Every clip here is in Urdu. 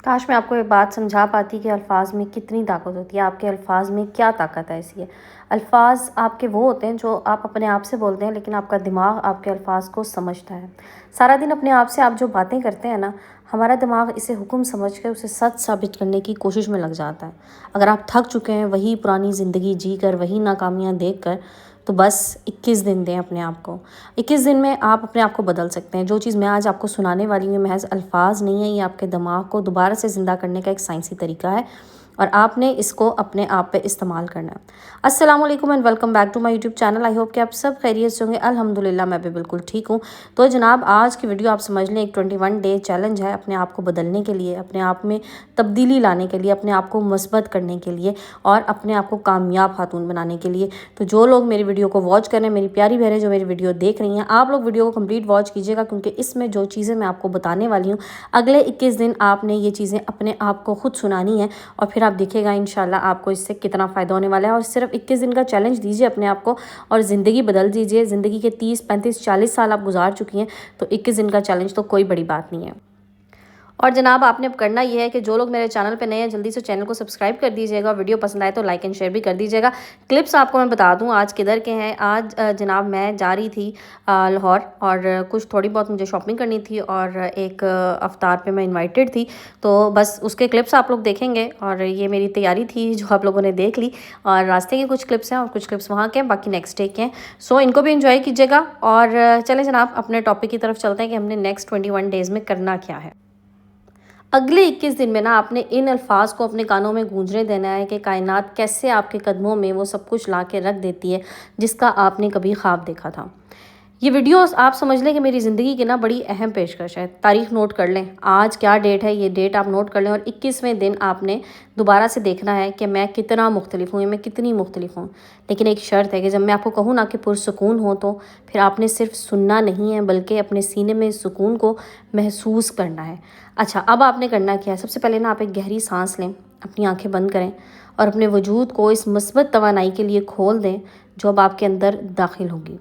کاش میں آپ کو یہ بات سمجھا پاتی کہ الفاظ میں کتنی طاقت ہوتی ہے، آپ کے الفاظ میں کیا طاقت ہے ایسی ہے۔ الفاظ آپ کے وہ ہوتے ہیں جو آپ اپنے آپ سے بولتے ہیں، لیکن آپ کا دماغ آپ کے الفاظ کو سمجھتا ہے۔ سارا دن اپنے آپ سے آپ جو باتیں کرتے ہیں نا، ہمارا دماغ اسے حکم سمجھ کے اسے سچ ثابت کرنے کی کوشش میں لگ جاتا ہے۔ اگر آپ تھک چکے ہیں وہی پرانی زندگی جی کر، وہی ناکامیاں دیکھ کر، تو بس 21 دن دیں اپنے آپ کو۔ 21 دن میں آپ اپنے آپ کو بدل سکتے ہیں۔ جو چیز میں آج آپ کو سنانے والی ہوں، محض الفاظ نہیں ہے، یہ آپ کے دماغ کو دوبارہ سے زندہ کرنے کا ایک سائنسی طریقہ ہے، اور آپ نے اس کو اپنے آپ پہ استعمال کرنا ہے۔ السلام علیکم and welcome back to my YouTube channel. I hope کہ آپ سب خیریت سے ہوں گے۔ الحمدللہ میں بھی بالکل ٹھیک ہوں۔ تو جناب، آج کی ویڈیو آپ سمجھ لیں ایک 21 ڈے چیلنج ہے اپنے آپ کو بدلنے کے لیے، اپنے آپ میں تبدیلی لانے کے لیے، اپنے آپ کو مثبت کرنے کے لیے، اور اپنے آپ کو کامیاب خاتون بنانے کے لیے۔ تو جو لوگ میری ویڈیو کو واچ کر رہے ہیں، میری پیاری بہنیں جو میری ویڈیو دیکھ رہی ہیں، آپ لوگ ویڈیو کو کمپلیٹ واچ کیجیے گا، کیونکہ اس میں جو چیزیں میں آپ کو بتانے والی ہوں، اگلے 21 دن آپ نے یہ چیزیں اپنے آپ کو خود سنانی ہیں، اور پھر آپ دیکھے گا انشاءاللہ آپ کو اس سے کتنا فائدہ ہونے والا ہے۔ اور صرف 21 دن کا چیلنج دیجیے اپنے آپ کو، اور زندگی بدل دیجیے۔ زندگی کے 30 35 40 سال آپ گزار چکی ہیں، تو 21 دن کا چیلنج تو کوئی بڑی بات نہیں ہے۔ اور جناب، آپ نے اب کرنا یہ ہے کہ جو لوگ میرے چینل پہ نئے ہیں، جلدی سے چینل کو سبسکرائب کر دیجیے گا، ویڈیو پسند آئے تو لائک اینڈ شیئر بھی کر دیجیے گا۔ کلپس آپ کو میں بتا دوں آج کدھر کے ہیں۔ آج جناب میں جا رہی تھی لاہور، اور کچھ تھوڑی بہت مجھے شاپنگ کرنی تھی، اور ایک افطار پہ میں انوائٹڈ تھی، تو بس اس کے کلپس آپ لوگ دیکھیں گے، اور یہ میری تیاری تھی جو آپ لوگوں نے دیکھ لی، اور راستے کے کچھ کلپس ہیں اور کچھ کلپس وہاں کے ہیں، باقی نیکسٹ ڈے کے ہیں۔ سو ان کو بھی انجوائے کیجیے گا، اور چلیں جناب اپنے ٹاپک کی طرف چلتے ہیں کہ ہم نے نیکسٹ 21 ڈیز میں کرنا کیا ہے۔ اگلے 21 دن میں نا آپ نے ان الفاظ کو اپنے کانوں میں گونجنے دینا ہے کہ کائنات کیسے آپ کے قدموں میں وہ سب کچھ لا کے رکھ دیتی ہے جس کا آپ نے کبھی خواب دیکھا تھا۔ یہ ویڈیو آپ سمجھ لیں کہ میری زندگی کی نا بڑی اہم پیشکش ہے۔ تاریخ نوٹ کر لیں، آج کیا ڈیٹ ہے، یہ ڈیٹ آپ نوٹ کر لیں، اور 21ویں دن آپ نے دوبارہ سے دیکھنا ہے کہ میں کتنا مختلف ہوں، یا میں کتنی مختلف ہوں۔ لیکن ایک شرط ہے کہ جب میں آپ کو کہوں نا کہ پرسکون ہو، تو پھر آپ نے صرف سننا نہیں ہے، بلکہ اپنے سینے میں سکون کو محسوس کرنا ہے۔ اچھا، اب آپ نے کرنا کیا ہے؟ سب سے پہلے نا آپ ایک گہری سانس لیں، اپنی آنکھیں بند کریں، اور اپنے وجود کو اس مثبت توانائی کے لیے کھول دیں جو اب آپ کے اندر داخل ہوگی۔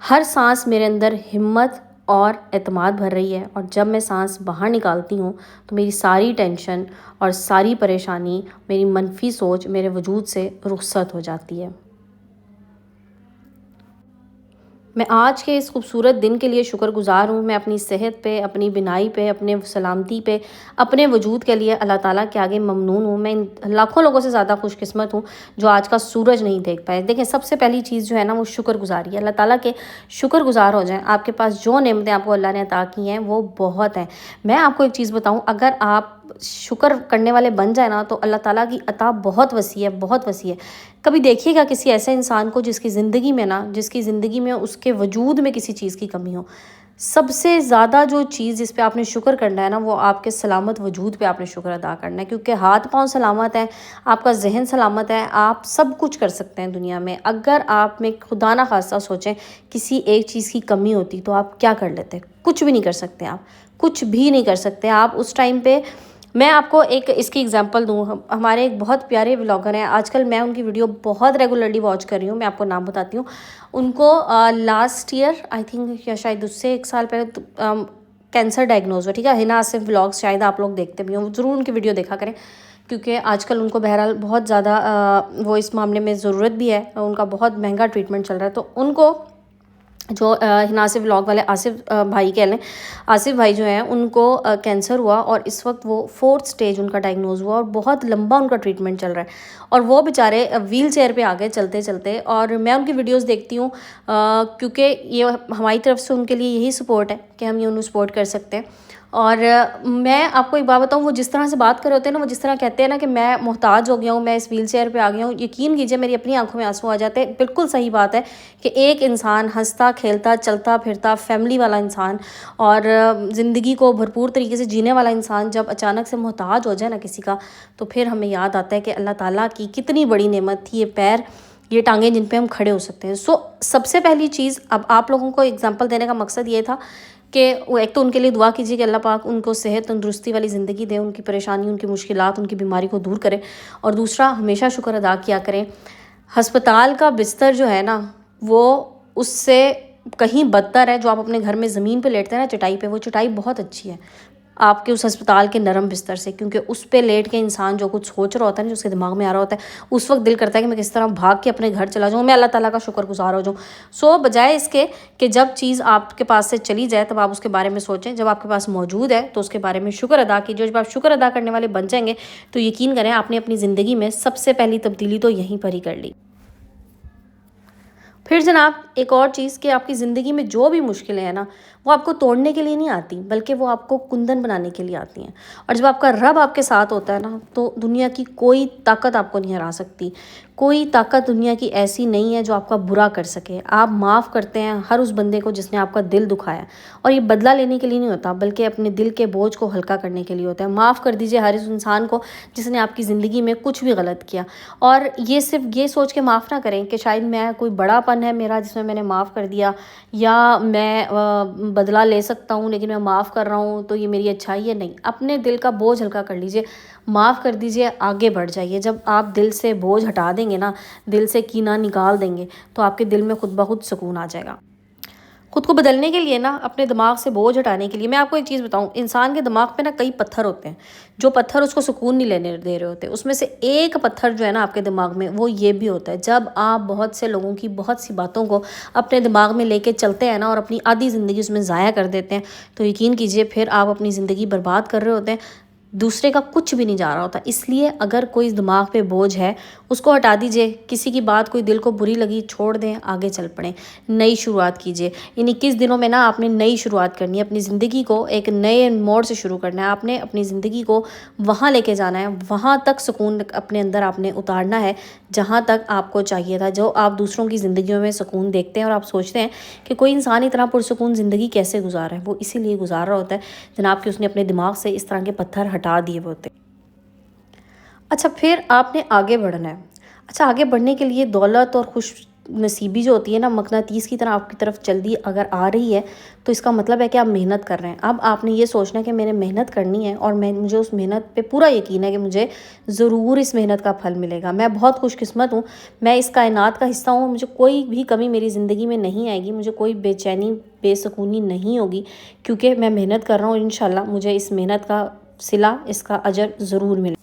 ہر سانس میرے اندر ہمت اور اعتماد بھر رہی ہے، اور جب میں سانس باہر نکالتی ہوں تو میری ساری ٹینشن اور ساری پریشانی، میری منفی سوچ میرے وجود سے رخصت ہو جاتی ہے۔ میں آج کے اس خوبصورت دن کے لیے شکر گزار ہوں۔ میں اپنی صحت پہ، اپنی بینائی پہ، اپنے سلامتی پہ، اپنے وجود کے لیے اللہ تعالیٰ کے آگے ممنون ہوں۔ میں لاکھوں لوگوں سے زیادہ خوش قسمت ہوں جو آج کا سورج نہیں دیکھ پائے۔ دیکھیں، سب سے پہلی چیز جو ہے نا وہ شکر گزاری ہے۔ اللہ تعالیٰ کے شکر گزار ہو جائیں۔ آپ کے پاس جو نعمتیں آپ کو اللہ نے عطا کی ہیں وہ بہت ہیں۔ میں آپ کو ایک چیز بتاؤں، اگر آپ شکر کرنے والے بن جائیں نا، تو اللہ تعالیٰ کی عطا بہت وسیع ہے، بہت وسیع ہے۔ کبھی دیکھیے گا کسی ایسے انسان کو جس کی زندگی میں نا، جس کی زندگی میں اس کے وجود میں کسی چیز کی کمی ہو۔ سب سے زیادہ جو چیز جس پہ آپ نے شکر کرنا ہے نا، وہ آپ کے سلامت وجود پہ آپ نے شکر ادا کرنا ہے، کیونکہ ہاتھ پاؤں سلامت ہیں، آپ کا ذہن سلامت ہے، آپ سب کچھ کر سکتے ہیں دنیا میں۔ اگر آپ میں خدا نہ خواستہ سوچیں کسی ایک چیز کی کمی ہوتی تو آپ کیا کر لیتے؟ کچھ بھی نہیں کر سکتے، آپ کچھ بھی نہیں کر سکتے۔ آپ اس ٹائم پہ، میں آپ کو ایک اس کی اگزامپل دوں، ہمارے ایک بہت پیارے ولاگر ہیں، آج کل میں ان کی ویڈیو بہت ریگولرلی واچ کر رہی ہوں۔ میں آپ کو نام بتاتی ہوں ان کو۔ لاسٹ ایئر آئی تھنک، یا شاید اس سے 1 سال پہلے کینسر ڈائگنوز ہوا، ٹھیک ہے۔ ہنا آصف ولاگس شاید آپ لوگ دیکھتے بھی ہوں، ضرور ان کی ویڈیو دیکھا کریں، کیونکہ آج کل ان کو بہرحال بہت زیادہ وہ اس معاملے میں ضرورت بھی ہے، ان کا بہت مہنگا ٹریٹمنٹ چل رہا ہے۔ تو ان کو جو ہنا آصف ولاگ والے آصف بھائی کہہ لیں، آصف بھائی جو ہیں، ان کو کینسر ہوا، اور اس وقت وہ 4th اسٹیج ان کا ڈائگنوز ہوا، اور بہت لمبا ان کا ٹریٹمنٹ چل رہا ہے، اور وہ بیچارے ویل چیئر پہ آگے چلتے چلتے۔ اور میں ان کی ویڈیوز دیکھتی ہوں کیونکہ یہ ہماری طرف سے ان کے لیے یہی سپورٹ ہے کہ ہم یہ انہوں سپورٹ کر سکتے ہیں۔ اور میں آپ کو ایک بات بتاؤں، وہ جس طرح سے بات کر رہے ہوتے ہیں نا، وہ جس طرح کہتے ہیں نا کہ میں محتاج ہو گیا ہوں، میں اس ویل چیئر پہ آ گیا ہوں، یقین کیجیے میری اپنی آنکھوں میں آنسو آ جاتے ہیں۔ بالکل صحیح بات ہے کہ ایک انسان ہنستا کھیلتا چلتا پھرتا فیملی والا انسان، اور زندگی کو بھرپور طریقے سے جینے والا انسان جب اچانک سے محتاج ہو جائے نا کسی کا، تو پھر ہمیں یاد آتا ہے کہ اللہ تعالیٰ کی کتنی بڑی نعمت تھی یہ پیر، یہ ٹانگیں جن پہ ہم کھڑے ہو سکتے ہیں۔ سب سے پہلی چیز، اب آپ لوگوں کو اگزامپل دینے کا مقصد یہ تھا کہ وہ ایک تو ان کے لیے دعا کیجیے کہ اللہ پاک ان کو صحت تندرستی والی زندگی دے، ان کی پریشانی، ان کی مشکلات، ان کی بیماری کو دور کرے، اور دوسرا ہمیشہ شکر ادا کیا کریں۔ ہسپتال کا بستر جو ہے نا، وہ اس سے کہیں بدتر ہے۔ جو آپ اپنے گھر میں زمین پہ لیٹتے ہیں نا چٹائی پہ، وہ چٹائی بہت اچھی ہے، آپ کے اس ہسپتال کے نرم بستر سے، کیونکہ اس پہ لیٹ کے انسان جو کچھ سوچ رہا ہوتا ہے نا، جو اس کے دماغ میں آ رہا ہوتا ہے، اس وقت دل کرتا ہے کہ میں کس طرح بھاگ کے اپنے گھر چلا جاؤں، میں اللہ تعالیٰ کا شکر گزار ہو جاؤں. سو بجائے اس کے کہ جب چیز آپ کے پاس سے چلی جائے تب آپ اس کے بارے میں سوچیں، جب آپ کے پاس موجود ہے تو اس کے بارے میں شکر ادا کیجیے. جب آپ شکر ادا کرنے والے بن جائیں گے تو یقین کریں آپ نے اپنی زندگی میں سب سے پہلی تبدیلی تو یہیں پر ہی کر لی. پھر جناب ایک اور چیز کہ آپ کی زندگی میں جو بھی مشکلیں ہیں نا، وہ آپ کو توڑنے کے لیے نہیں آتی، بلکہ وہ آپ کو کندن بنانے کے لیے آتی ہیں. اور جب آپ کا رب آپ کے ساتھ ہوتا ہے نا، تو دنیا کی کوئی طاقت آپ کو نہیں ہرا سکتی. کوئی طاقت دنیا کی ایسی نہیں ہے جو آپ کا برا کر سکے. آپ معاف کرتے ہیں ہر اس بندے کو جس نے آپ کا دل دکھایا، اور یہ بدلہ لینے کے لیے نہیں ہوتا، بلکہ اپنے دل کے بوجھ کو ہلکا کرنے کے لیے ہوتا ہے. معاف کر دیجیے ہر اس انسان کو جس نے آپ کی زندگی میں کچھ بھی غلط کیا. اور یہ صرف یہ سوچ کے معاف نہ کریں کہ شاید میں کوئی بڑا پن ہے میرا جس میں نے معاف کر دیا، یا میں بدلہ لے سکتا ہوں لیکن میں معاف کر رہا ہوں تو یہ میری اچھائی ہے. نہیں، اپنے دل کا بوجھ ہلکا کر لیجیے، معاف کر دیجیے، آگے بڑھ جائیے. جب آپ دل سے بوجھ ہٹا دیں گے نا، دل سے کینہ نکال دیں گے، تو آپ کے دل میں خود بخود سکون آ جائے گا. خود کو بدلنے کے لیے نا، اپنے دماغ سے بوجھ ہٹانے کے لیے میں آپ کو ایک چیز بتاؤں. انسان کے دماغ پہ نا کئی پتھر ہوتے ہیں، جو پتھر اس کو سکون نہیں لینے دے رہے ہوتے. اس میں سے ایک پتھر جو ہے نا آپ کے دماغ میں، وہ یہ بھی ہوتا ہے. جب آپ بہت سے لوگوں کی بہت سی باتوں کو اپنے دماغ میں لے کے چلتے ہیں نا، اور اپنی آدھی زندگی اس میں ضائع کر دیتے ہیں، تو یقین کیجئے پھر آپ اپنی زندگی برباد کر رہے ہوتے ہیں. دوسرے کا کچھ بھی نہیں جا رہا ہوتا. اس لیے اگر کوئی دماغ پہ بوجھ ہے اس کو ہٹا دیجئے. کسی کی بات کوئی دل کو بری لگی چھوڑ دیں، آگے چل پڑیں، نئی شروعات کیجئے. ان 21 دنوں میں نا آپ نے نئی شروعات کرنی ہے. اپنی زندگی کو ایک نئے موڑ سے شروع کرنا ہے. آپ نے اپنی زندگی کو وہاں لے کے جانا ہے، وہاں تک سکون اپنے اندر آپ نے اتارنا ہے جہاں تک آپ کو چاہیے تھا. جو آپ دوسروں کی زندگیوں میں سکون دیکھتے ہیں اور آپ سوچتے ہیں کہ کوئی انسان اتنا پرسکون زندگی کیسے گزار رہا ہے، وہ اسی لیے گزار رہا ہوتا ہے جناب کہ اس نے اپنے دماغ سے اس طرح کے پتھر ہٹا دیے ہوتے ہیں. اچھا، پھر آپ نے آگے بڑھنا ہے. اچھا، آگے بڑھنے کے لیے دولت اور خوش نصیبی جو ہوتی ہے نا، مقناطیس کی طرح آپ کی طرف جلدی اگر آ رہی ہے تو اس کا مطلب ہے کہ آپ محنت کر رہے ہیں. اب آپ نے یہ سوچنا ہے کہ میں نے محنت کرنی ہے، اور مجھے اس محنت پہ پورا یقین ہے کہ مجھے ضرور اس محنت کا پھل ملے گا. میں بہت خوش قسمت ہوں، میں اس کائنات کا حصہ ہوں. مجھے کوئی بھی کمی میری زندگی میں نہیں آئے گی، مجھے کوئی بے چینی بے سکونی نہیں ہوگی، کیونکہ میں محنت کر رہا ہوں. انشاءاللہ مجھے اس محنت کا صلہ، اس کا اجر ضرور ملے.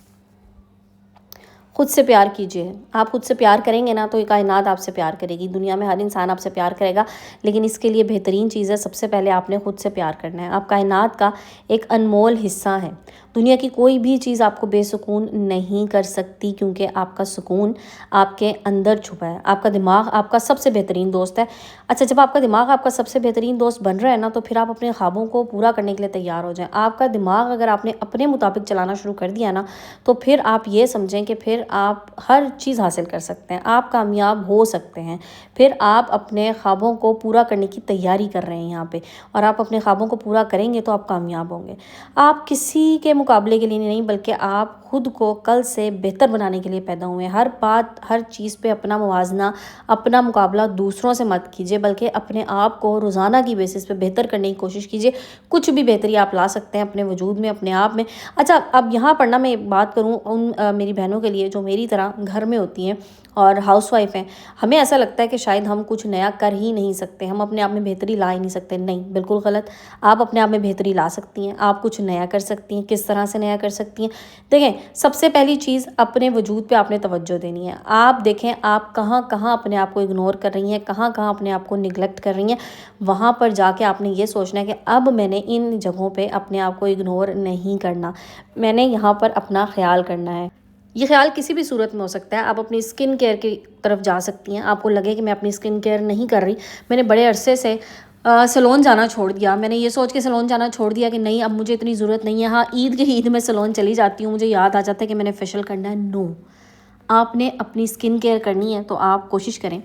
خود سے پیار کیجیے. آپ خود سے پیار کریں گے نا تو یہ کائنات آپ سے پیار کرے گی. دنیا میں ہر انسان آپ سے پیار کرے گا، لیکن اس کے لیے بہترین چیز ہے، سب سے پہلے آپ نے خود سے پیار کرنا ہے. آپ کائنات کا ایک انمول حصہ ہیں. دنیا کی کوئی بھی چیز آپ کو بے سکون نہیں کر سکتی، کیونکہ آپ کا سکون آپ کے اندر چھپا ہے. آپ کا دماغ آپ کا سب سے بہترین دوست ہے. اچھا، جب آپ کا دماغ آپ کا سب سے بہترین دوست بن رہا ہے نا، تو پھر آپ اپنے خوابوں کو پورا کرنے کے لیے تیار ہو جائیں. آپ کا دماغ اگر آپ نے اپنے مطابق چلانا شروع کر دیا نا، تو پھر آپ یہ سمجھیں کہ پھر آپ ہر چیز حاصل کر سکتے ہیں، آپ کامیاب ہو سکتے ہیں. پھر آپ اپنے خوابوں کو پورا کرنے کی تیاری کر رہے ہیں یہاں پہ، اور آپ اپنے خوابوں کو پورا کریں گے تو آپ کامیاب ہوں گے. آپ کسی کے مقابلے کے لیے نہیں، بلکہ آپ خود کو کل سے بہتر بنانے کے لیے پیدا ہوئے ہیں. ہر بات، ہر چیز پہ اپنا موازنہ، اپنا مقابلہ دوسروں سے مت کیجیے، بلکہ اپنے آپ کو روزانہ کی بیسس پہ بہتر کرنے کی کوشش کیجیے. کچھ بھی بہتری آپ لا سکتے ہیں اپنے وجود میں، اپنے آپ میں. اچھا، اب یہاں پر نا میں بات کروں ان میری بہنوں کے لیے جو میری طرح گھر میں ہوتی ہیں اور ہاؤس وائف ہیں. ہمیں ایسا لگتا ہے کہ شاید ہم کچھ نیا کر ہی نہیں سکتے، ہم اپنے آپ میں بہتری لا ہی نہیں سکتے. نہیں، بالکل غلط. آپ اپنے آپ میں بہتری لا سکتی ہیں. آپ کچھ نیا کر سکتی ہیں. کس طرح سے نیا کر سکتی ہیں؟ دیکھیں، سب سے پہلی چیز اپنے وجود پہ آپ نے توجہ دینی ہے. آپ دیکھیں آپ کہاں کہاں اپنے آپ کو اگنور کر رہی ہیں، کہاں کہاں اپنے آپ کو نگلیکٹ کر رہی ہیں. وہاں پر جا کے آپ نے یہ سوچنا ہے کہ اب میں نے ان جگہوں پہ اپنے آپ کو اگنور نہیں کرنا، میں نے یہاں پر اپنا خیال کرنا ہے. یہ خیال کسی بھی صورت میں ہو سکتا ہے. آپ اپنی اسکن کیئر کی طرف جا سکتی ہیں. آپ کو لگے کہ میں اپنی اسکن کیئر نہیں کر رہی، میں نے بڑے عرصے سے سیلون جانا چھوڑ دیا، میں نے یہ سوچ کے سیلون جانا چھوڑ دیا کہ نہیں اب مجھے اتنی ضرورت نہیں ہے. ہاں، عید میں سیلون چلی جاتی ہوں، مجھے یاد آ جاتا ہے کہ میں نے فیشیل کرنا ہے. نو، آپ نے اپنی اسکن کیئر کرنی ہے تو آپ کوشش کریں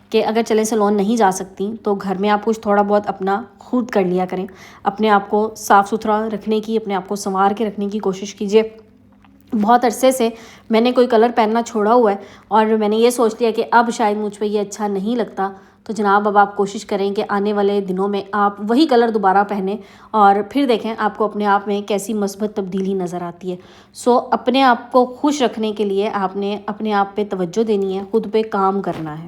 کہ اگر چلیں سیلون نہیں جا سکتی تو گھر میں آپ کچھ تھوڑا بہت اپنا خود کر لیا کریں. اپنے آپ کو صاف ستھرا رکھنے کی، اپنے آپ کو سنوار کے رکھنے کی کوشش کیجیے. بہت عرصے سے میں نے کوئی کلر پہننا چھوڑا ہوا ہے اور میں نے یہ سوچ لیا کہ اب شاید مجھ پہ یہ اچھا نہیں لگتا، تو جناب اب آپ کوشش کریں کہ آنے والے دنوں میں آپ وہی کلر دوبارہ پہنیں، اور پھر دیکھیں آپ کو اپنے آپ میں کیسی مثبت تبدیلی نظر آتی ہے. سو اپنے آپ کو خوش رکھنے کے لیے آپ نے اپنے آپ پہ توجہ دینی ہے، خود پہ کام کرنا ہے.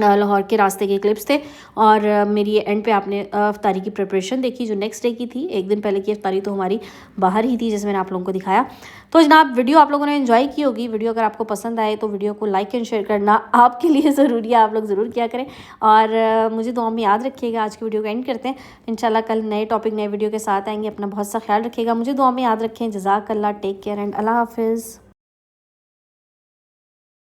لاہور کے راستے کے کلپس تھے، اور میری اینڈ پہ آپ نے افطاری کی پریپریشن دیکھی جو نیکسٹ ڈے کی تھی. ایک دن پہلے کی افطاری تو ہماری باہر ہی تھی جیسے میں نے آپ لوگوں کو دکھایا. تو جناب ویڈیو آپ لوگوں نے انجوائے کی ہوگی. ویڈیو اگر آپ کو پسند آئے تو ویڈیو کو لائک اینڈ شیئر کرنا آپ کے لیے ضروری ہے، آپ لوگ ضرور کیا کریں. اور مجھے دعا میں یاد رکھیے گا. آج کی ویڈیو کو اینڈ کرتے ہیں انشاءاللہ. کل نئے ٹاپک نئے ویڈیو کے ساتھ آئیں گے. اپنا بہت سا خیال رکھیے گا. مجھے دعا میں یاد رکھیں. جزاک اللہ. ٹیک کیئر اینڈ اللہ حافظ.